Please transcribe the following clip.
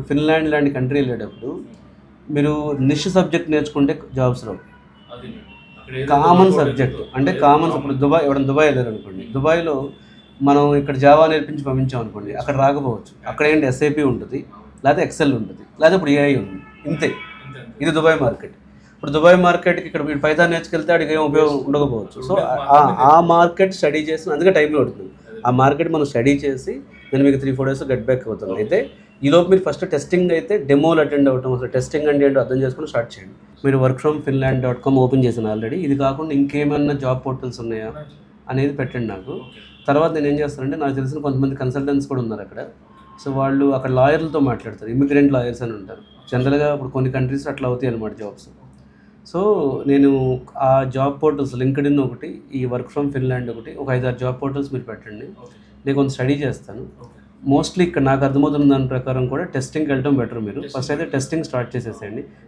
ఇప్పుడు ఫిన్లాండ్ లాంటి కంట్రీ వెళ్ళేటప్పుడు మీరు నిష్ సబ్జెక్ట్ నేర్చుకుంటే జాబ్స్ రావు. కామన్ సబ్జెక్ట్ అంటే కామన్. ఇప్పుడు ఎవరైనా దుబాయ్ వెళ్ళారు అనుకోండి, దుబాయ్లో మనం ఇక్కడ జావా నేర్పించి పంపించాం అనుకోండి, అక్కడ రాకపోవచ్చు. అక్కడ ఏంటి ఎస్ఏపీ ఉంటుంది, లేకపోతే ఎక్సెల్ ఉంటుంది, లేకపోతే ఇప్పుడు ఏఐ ఉంది, ఇంతే. ఇది దుబాయ్ మార్కెట్. ఇప్పుడు దుబాయ్ మార్కెట్కి ఇక్కడ మీరు పైథాన్ నేర్చుకెళ్తే అడిగి ఏం ఉపయోగం ఉండకపోవచ్చు. సో ఆ మార్కెట్ స్టడీ చేసి, అందుకే టైంలో పడుతుంది. ఆ మార్కెట్ మనం స్టడీ చేసి నేను మీకు 3-4 డేస్ గెట్ బ్యాక్ అవుతుంది. అయితే ఈలోపు మీరు ఫస్ట్ టెస్టింగ్ అయితే డెమోలు అటెండ్ అవ్వటం, అసలు టెస్టింగ్ అంటే ఏంటో అర్థం చేసుకుని స్టార్ట్ చేయండి. మీరు workfromfinland.com ఓపెన్ చేశాను ఆల్రెడీ. ఇది కాకుండా ఇంకేమైనా జాబ్ పోర్టల్స్ ఉన్నాయా అనేది పెట్టండి నాకు. తర్వాత నేను ఏం చేస్తానంటే, నాకు తెలిసిన కొంతమంది కన్సల్టెంట్స్ కూడా ఉన్నారు అక్కడ. సో వాళ్ళు అక్కడ లాయర్లతో మాట్లాడతారు, ఇమిగ్రెంట్ లాయర్స్ అని ఉంటారు. జనరల్గా ఇప్పుడు కొన్ని కంట్రీస్ అట్లా అవుతాయి అన్నమాట జాబ్స్. సో నేను ఆ జాబ్ పోర్టల్స్ లింక్డ్ఇన్ ఒకటి, ఈ వర్క్ ఫ్రమ్ ఫిన్లాండ్ ఒకటి, ఒక 5-6 జాబ్ పోర్టల్స్ మీరు పెట్టండి. నేను కొంత స్టడీ చేస్తాను. మోస్ట్లీ ఇక్కడ నాకు అర్థమవుతున్న దాని ప్రకారం కూడా టెస్టింగ్కి వెళ్ళడం బెటర్. మీరు ఫస్ట్ అయితే టెస్టింగ్ స్టార్ట్ చేసేసేయండి.